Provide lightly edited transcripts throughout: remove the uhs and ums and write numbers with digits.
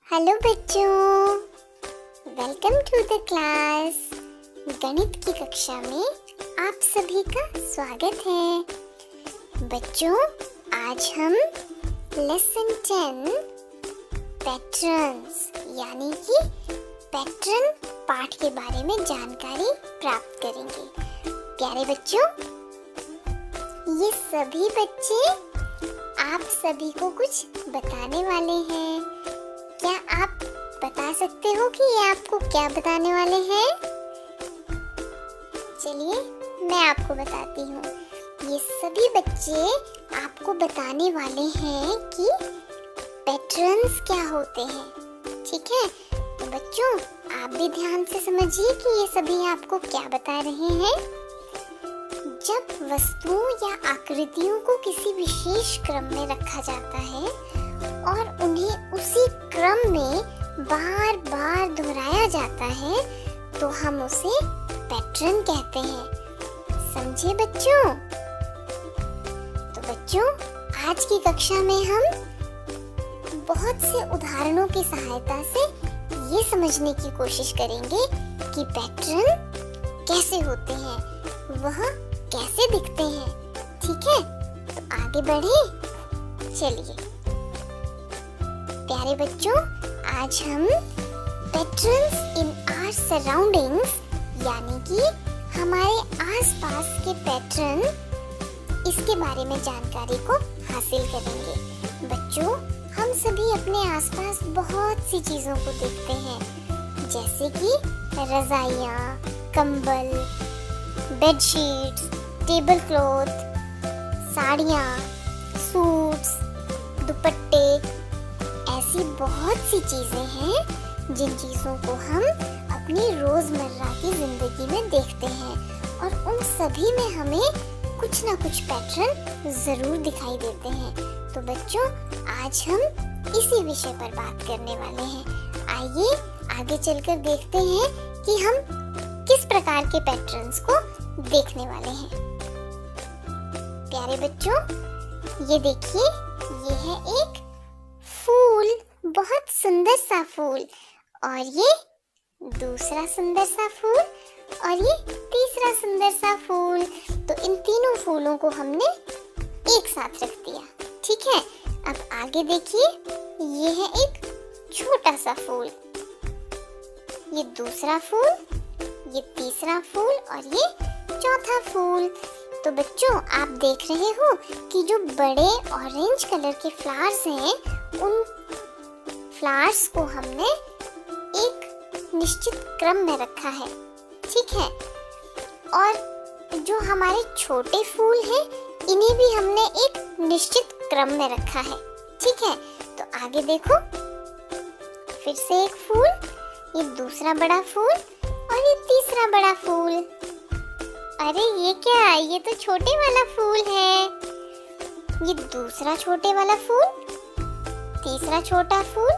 Hello बच्चों, welcome to the class. गणित की कक्षा में आप सभी का स्वागत है। बच्चों, आज हम लेसन 10 पैटर्न्स यानी कि पैटर्न पाठ के बारे में जानकारी प्राप्त करेंगे। प्यारे बच्चों, ये सभी बच्चे आप सभी को कुछ बताने वाले हैं। क्या आप बता सकते हो कि ये आपको क्या बताने वाले हैं? चलिए मैं आपको बताती हूँ। ये सभी बच्चे आपको बताने वाले हैं कि पैटर्न्स क्या होते हैं। ठीक है, तो बच्चों आप भी ध्यान से समझिए कि ये सभी आपको क्या बता रहे हैं। जब वस्तुओं या आकृतियों को किसी विशेष क्रम में रखा जाता है और उन्हें उसी क्रम में बार बार दोहराया जाता है तो हम उसे पैटर्न कहते हैं। समझे बच्चों? तो बच्चों, आज की कक्षा में हम बहुत से उदाहरणों की सहायता से ये समझने की कोशिश करेंगे कि पैटर्न कैसे होते हैं, वह कैसे दिखते हैं। ठीक है, तो आगे बढ़े। चलिए प्यारे बच्चों, आज हम पैटर्न्स इन आवर सराउंडिंग्स यानी कि हमारे आसपास के पैटर्न, इसके बारे में जानकारी को हासिल करेंगे। बच्चों, हम सभी अपने आसपास बहुत सी चीजों को देखते हैं, जैसे कि रजाइयाँ, कंबल, बेडशीट्स, टेबल क्लॉथ, साड़ियाँ, सूट्स, दुपट्टे। ऐसी बहुत सी चीजें हैं जिन चीजों को हम अपनी रोजमर्रा की जिंदगी में देखते हैं और उन सभी में हमें कुछ ना कुछ पैटर्न जरूर दिखाई देते हैं। तो बच्चों, आज हम इसी विषय पर बात करने वाले हैं। आइए आगे चलकर देखते हैं कि हम किस प्रकार के पैटर्न्स को देखने वाले हैं। प्यारे बच्चों, ये देखिए, ये है एक फूल, बहुत सुंदर सा फूल, और ये दूसरा सुंदर सा फूल, और ये तीसरा सुंदर सा फूल। तो इन तीनों फूलों को हमने एक साथ रख दिया। ठीक है, अब आगे देखिए, ये है एक छोटा सा फूल, ये दूसरा फूल, ये तीसरा फूल और ये चौथा फूल। तो बच्चों, आप देख रहे हो कि जो बड़े ऑरेंज कलर के फ्लावर्स हैं, उन फ्लावर्स को हमने एक निश्चित क्रम में रखा है। ठीक है, और जो हमारे छोटे फूल हैं, इन्हें भी हमने एक निश्चित क्रम में रखा है। ठीक है, तो आगे देखो, फिर से एक फूल, ये दूसरा बड़ा फूल और ये तीसरा बड़ा फूल। अरे ये क्या, ये तो छोटे वाला फूल है। ये दूसरा छोटे वाला फूल, तीसरा छोटा फूल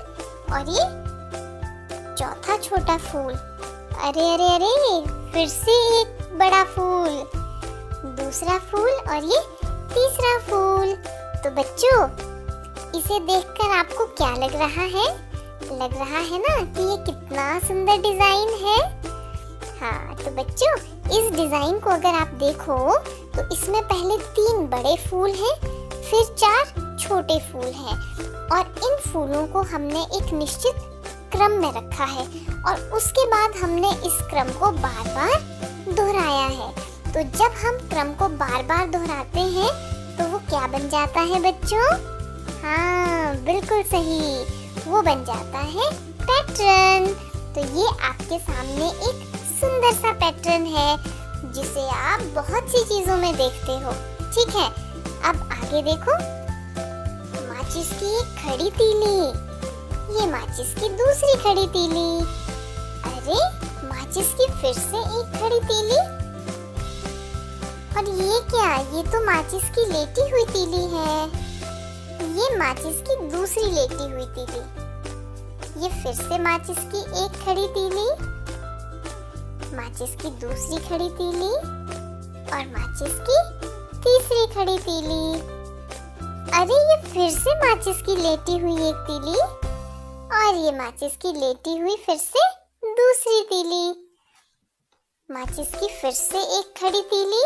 और ये चौथा छोटा फूल। अरे अरे अरे, फिर से एक बड़ा फूल, दूसरा फूल और ये तीसरा फूल। तो बच्चों, इसे देखकर आपको क्या लग रहा है? लग रहा है ना कि ये कितना सुंदर डिजाइन है। हाँ, तो बच्चों, इस डिजाइन को अगर आप देखो तो इसमें पहले 3 बड़े फूल हैं, फिर 4 छोटे फूल हैं, और इन फूलों को हमने एक निश्चित क्रम में रखा है और उसके बाद हमने इस क्रम को बार बार दोहराया है। तो जब हम क्रम को बार बार दोहराते हैं तो वो क्या बन जाता है बच्चों? हाँ, बिल्कुल सही, वो बन जाता है पैटर्न। तो ये आपके सामने एक सुंदर सा पैटर्न है जिसे आप बहुत सी चीजों में देखते हो। ठीक है, अब आगे देखो, माचिस की एक खड़ी तीली, ये माचिस की दूसरी खड़ी तीली। अरे, माचिस की फिर से एक खड़ी तीली, और ये क्या, ये तो माचिस की लेटी हुई तीली है। ये माचिस की दूसरी लेटी हुई तीली, ये फिर से माचिस की एक खड़ी तीली, माचिस की दूसरी खड़ी तीली और माचिस की तीसरी खड़ी तीली। अरे, ये फिर से माचिस की लेटी हुई एक तीली, और ये माचिस की लेटी हुई फिर से दूसरी तीली, माचिस की फिर से एक खड़ी तीली,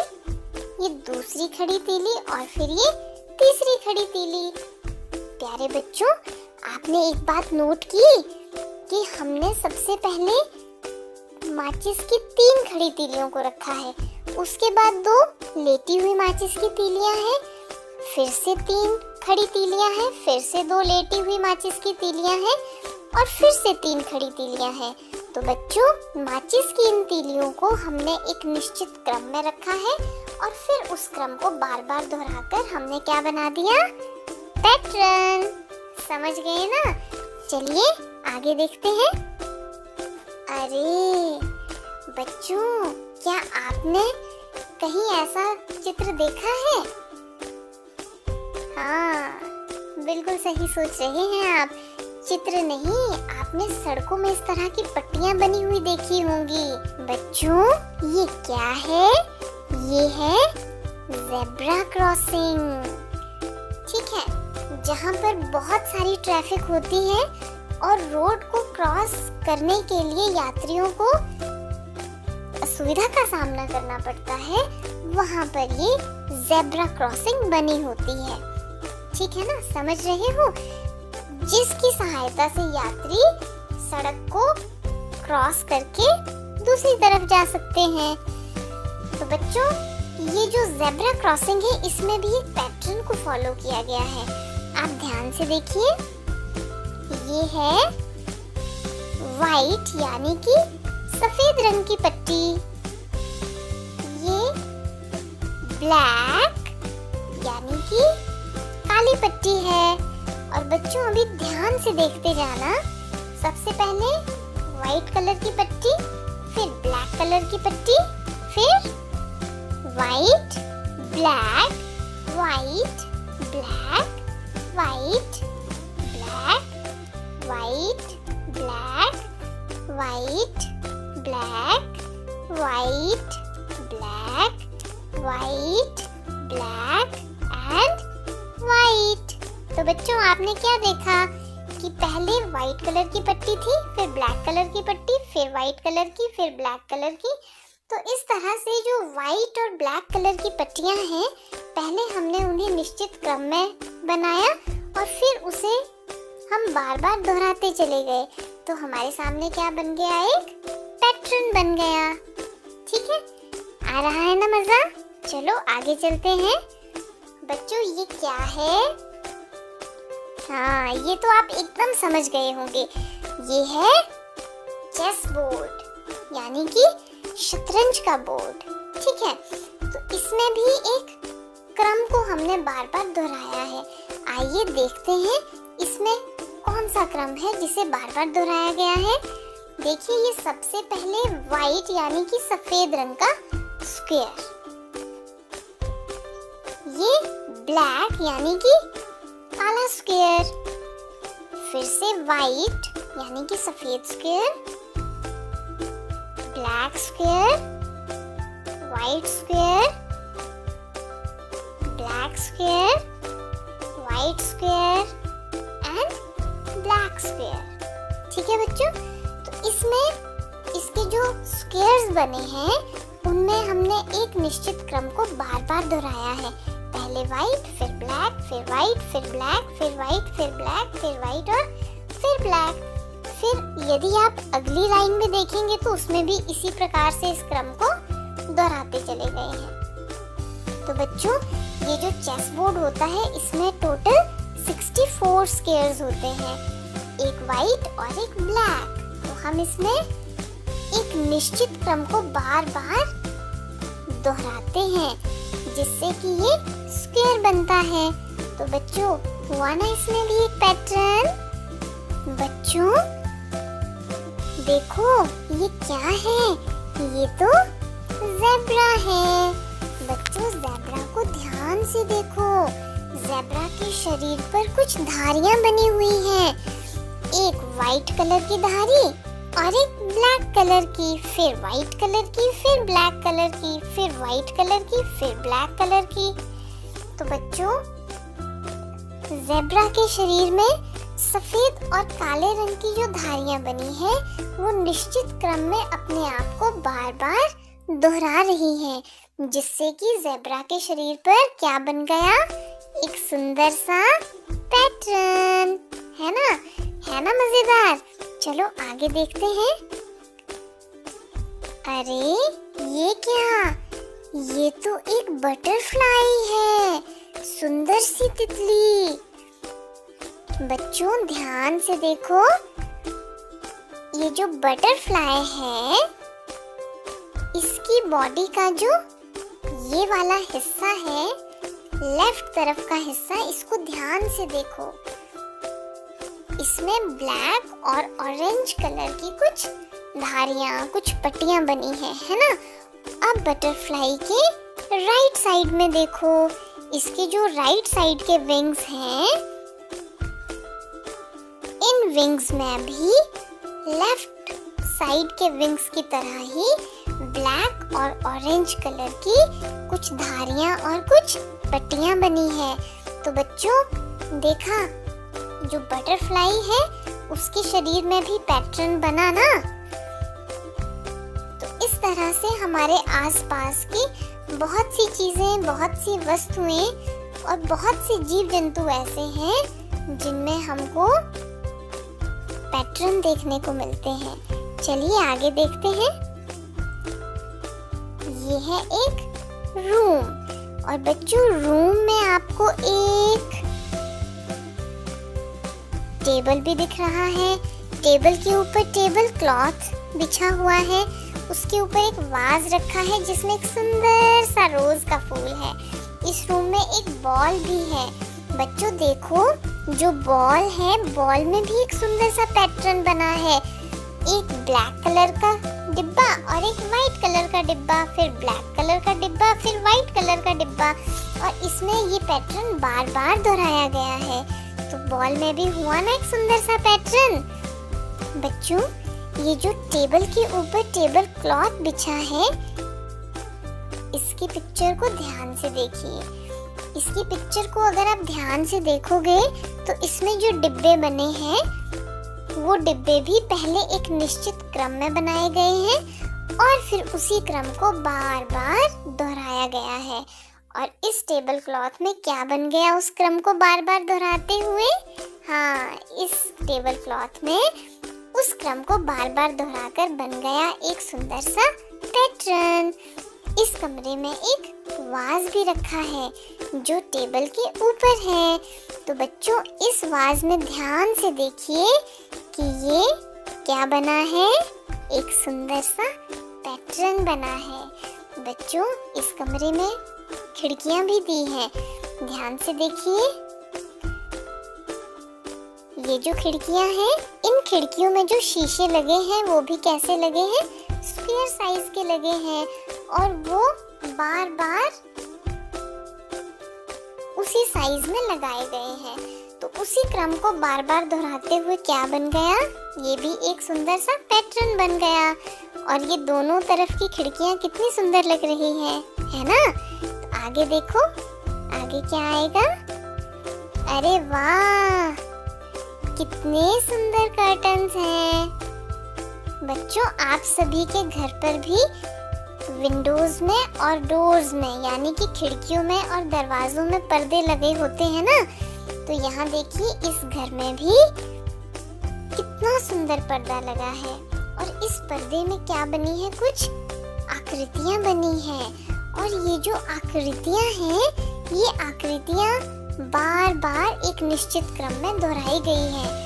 ये दूसरी खड़ी तीली और फिर ये तीसरी खड़ी तीली। प्यारे बच्चों, आपने एक बात नोट की कि हमने सबसे पहले माचिस की 3 खड़ी तीलियों को रखा है, उसके बाद 2 लेटी हुई माचिस की तीलियां हैं, फिर से 3 खड़ी तीलियां हैं, फिर से 2 लेटी हुई माचिस की तीलियां हैं और फिर से 3 खड़ी तीलियां हैं। तो बच्चों, माचिस की इन तीलियों को हमने एक निश्चित क्रम में रखा है और फिर उस क्रम को बार बार दोहराकर हमने क्या बना दिया? पैटर्न। समझ गए ना? चलिए आगे देखते हैं। अरे बच्चों, क्या आपने कहीं ऐसा चित्र देखा है? हाँ, बिल्कुल सही सोच रहे हैं आप। चित्र नहीं, आपने सड़कों में इस तरह की पट्टियां बनी हुई देखी होंगी। बच्चों, ये क्या है? ये है ज़ेब्रा क्रॉसिंग। ठीक है, जहाँ पर बहुत सारी ट्रैफिक होती है और रोड को क्रॉस करने के लिए यात्रियों को असुविधा का सामना करना पड़ता है, वहाँ पर ये ज़ेब्रा क्रॉसिंग बनी होती है। ठीक है ना? समझ रहे हो? जिसकी सहायता से यात्री सड़क को क्रॉस करके दूसरी तरफ जा सकते हैं। तो बच्चों, ये जो ज़ेब्रा क्रॉसिंग है, इसमें भी एक पैटर्न को फॉलो किया गया है। आप ध्यान से देखिए, ये है वाइट यानी कि सफेद रंग की पट्टी, ये ब्लैक यानी कि काली पट्टी है। और बच्चों, अभी ध्यान से देखते जाना, सबसे पहले वाइट कलर की पट्टी, फिर ब्लैक कलर की पट्टी, फिर white black white black white black white black white black white black white black and white. तो बच्चों, आपने क्या देखा कि पहले व्हाइट कलर की पट्टी थी, फिर ब्लैक कलर की पट्टी, फिर व्हाइट कलर की, फिर ब्लैक कलर की। तो इस तरह से जो व्हाइट और ब्लैक कलर की पट्टियां हैं, पहले हमने उन्हें निश्चित क्रम में बनाया और फिर उसे हम बार बार दोहराते चले गए। तो हमारे सामने क्या बन गया? एक पैटर्न बन गया। ठीक है, आ रहा है ना मजा? चलो आगे चलते हैं। बच्चों, ये क्या है? हाँ, ये तो आप एकदम समझ गए होंगे। ये है चेस बोर्ड यानी कि शतरंज का बोर्ड। ठीक है, तो इसमें भी एक क्रम को हमने बार बार दोहराया है। आइए देखते हैं इसमें कौन सा क्रम है जिसे बार बार दोहराया गया है। देखिए, ये सबसे पहले व्हाइट यानी कि सफेद रंग का स्क्वायर, ये ब्लैक यानी कि काला स्क्वायर, फिर से व्हाइट यानी कि सफेद square, black square, white square, black square, white square and black square. ठीक है बच्चों, तो इसमें इसके जो स्क्वायर्स बने हैं उनमें हमने एक निश्चित क्रम को बार बार दोहराया है। पहले व्हाइट, फिर ब्लैक, फिर व्हाइट, फिर ब्लैक, फिर व्हाइट, फिर ब्लैक, फिर व्हाइट और फिर ब्लैक। फिर यदि आप अगली लाइन में देखेंगे तो उसमें भी इसी प्रकार से इस क्रम को दोहराते चले गए हैं। तो बच्चों, ये जो चेस बोर्ड होता है, इसमें टोटल 64 स्क्वायर्स होते हैं, एक व्हाइट और एक ब्लैक। तो हम इसमें एक निश्चित क्रम को बार बार दोहराते हैं जिससे कि ये स्क्वायर बनता है। तो बच्चों, हुआ ना इसमें भी एक पैटर्न? बच्चों देखो, ये क्या है? ये तो ज़ेब्रा है। बच्चों, ज़ेब्रा को ध्यान से देखो। ज़ेब्रा के शरीर पर कुछ धारियां बनी हुई हैं, एक वाइट कलर की धारी और एक ब्लैक कलर की, फिर वाइट कलर की, फिर ब्लैक कलर की, फिर वाइट कलर की, फिर ब्लैक कलर की। तो बच्चों, ज़ेब्रा के शरीर में सफेद और काले रंग की जो धारियां बनी है वो निश्चित क्रम में अपने आप को बार बार दोहरा रही हैं, जिससे कि ज़ेब्रा के शरीर पर क्या बन गया, एक सुंदर सा पैटर्न, है ना? है ना मजेदार? चलो आगे देखते हैं। अरे ये क्या, ये तो एक बटरफ्लाई है, सुंदर सी तितली। बच्चों ध्यान से देखो, ये जो बटरफ्लाई है इसकी बॉडी का जो ये वाला हिस्सा है, लेफ्ट तरफ का हिस्सा, इसको ध्यान से देखो। इसमें ब्लैक और ऑरेंज कलर की कुछ धारियां, कुछ पट्टियां बनी है ना? अब बटरफ्लाई के राइट साइड में देखो, इसके जो राइट साइड के विंग्स हैं, इन विंग्स में भी लेफ्ट साइड के विंग्स की तरह ही ब्लैक और ऑरेंज कलर की कुछ धारियां और कुछ पट्टियां बनी है। तो बच्चों देखा, जो बटरफ्लाई है उसके शरीर में भी पैटर्न बना ना। तो इस तरह से हमारे आसपास की बहुत सी चीजें, बहुत सी वस्तुएं और बहुत से जीव जंतु ऐसे हैं जिनमें हमको पैटर्न देखने को मिलते हैं। चलिए आगे देखते हैं। ये है एक रूम, और बच्चों रूम में आपको एक टेबल भी दिख रहा है। टेबल के ऊपर टेबल क्लॉथ बिछा हुआ है, उसके ऊपर एक वाज रखा है जिसमें एक सुंदर सा रोज का फूल है। इस रूम में एक बॉल भी है। बच्चों देखो, जो बॉल है, बॉल में भी एक सुंदर सा पैटर्न बना है। एक ब्लैक कलर का डिब्बा और एक वाइट कलर का डिब्बा, फिर ब्लैक कलर का डिब्बा, फिर वाइट कलर का डिब्बा, और इसमें ये पैटर्न बार बार दोहराया गया है। तो बॉल में भी हुआ ना एक सुंदर सा पैटर्न। बच्चों ये जो टेबल के ऊपर टेबल क्लॉथ बिछा है, इसकी पिक्चर को ध्यान से देखिए। इसकी पिक्चर को अगर आप ध्यान से देखोगे तो इसमें जो डिब्बे बने हैं वो डिब्बे भी पहले एक निश्चित क्रम में बनाए गए हैं और फिर उसी क्रम को बार बार दोहराया गया है। और इस टेबल क्लॉथ में क्या बन गया उस क्रम को बार बार दोहराते हुए? हाँ, इस टेबल क्लॉथ में उस क्रम को बार बार दोहराकर बन गया एक सुंदर सा पैटर्न। इस कमरे में एक वाज भी रखा है जो टेबल के ऊपर है। तो बच्चों इस वाज में ध्यान से देखिए कि ये क्या बना है, एक सुंदर सा पैटर्न बना है। बच्चों इस कमरे में खिड़कियां भी दी हैं, ध्यान से देखिए। ये जो खिड़कियां हैं, इन खिड़कियों में जो शीशे लगे हैं वो भी कैसे लगे हैं, स्क्वायर साइज के लगे हैं, और वो बार बार उसी साइज में लगाए गए हैं। तो उसी क्रम को बार बार दोहराते हुए क्या बन गया, ये भी एक सुंदर सा पैटर्न बन गया। और ये दोनों तरफ की खिड़कियां कितनी सुंदर लग रही हैं, है ना? तो आगे देखो, आगे क्या आएगा? अरे वाह, कितने सुंदर कर्टन्स हैं। बच्चों आप सभी के घर पर भी विंडोज में और डोर्स में, यानी कि खिड़कियों में और दरवाजों में पर्दे लगे होते हैं ना। तो यहाँ देखिए इस घर में भी कितना सुंदर पर्दा लगा है, और इस पर्दे में क्या बनी है, कुछ आकृतियाँ बनी हैं। और ये जो आकृतियाँ हैं, ये आकृतियाँ बार बार एक निश्चित क्रम में दोहराई गई हैं।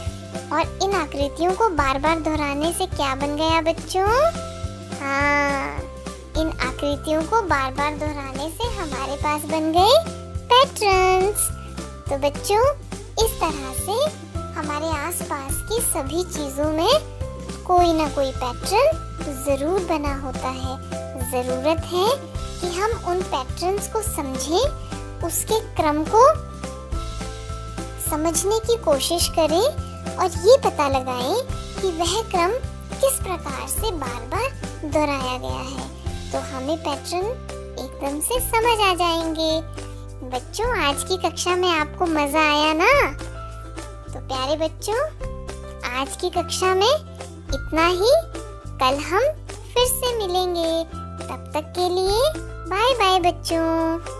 और इन आकृतियों को बार बार दोहराने से क्या बन गया बच्चों? हाँ, इन आकृतियों को बार बार दोहराने से हमारे पास बन गए पैटर्न्स। तो बच्चों इस तरह से हमारे आसपास की सभी चीजों में कोई ना कोई पैटर्न जरूर बना होता है। जरूरत है कि हम उन पैटर्न्स को समझें, उसके क्रम को समझने की कोशिश करें और ये पता लगाएं कि वह क्रम किस प्रकार से बार बार दोहराया गया है। तो हमें पैटर्न एकदम से समझ आ जाएंगे। बच्चों आज की कक्षा में आपको मजा आया ना? तो प्यारे बच्चों, आज की कक्षा में इतना ही। कल हम फिर से मिलेंगे। तब तक के लिए बाय बाय बच्चों।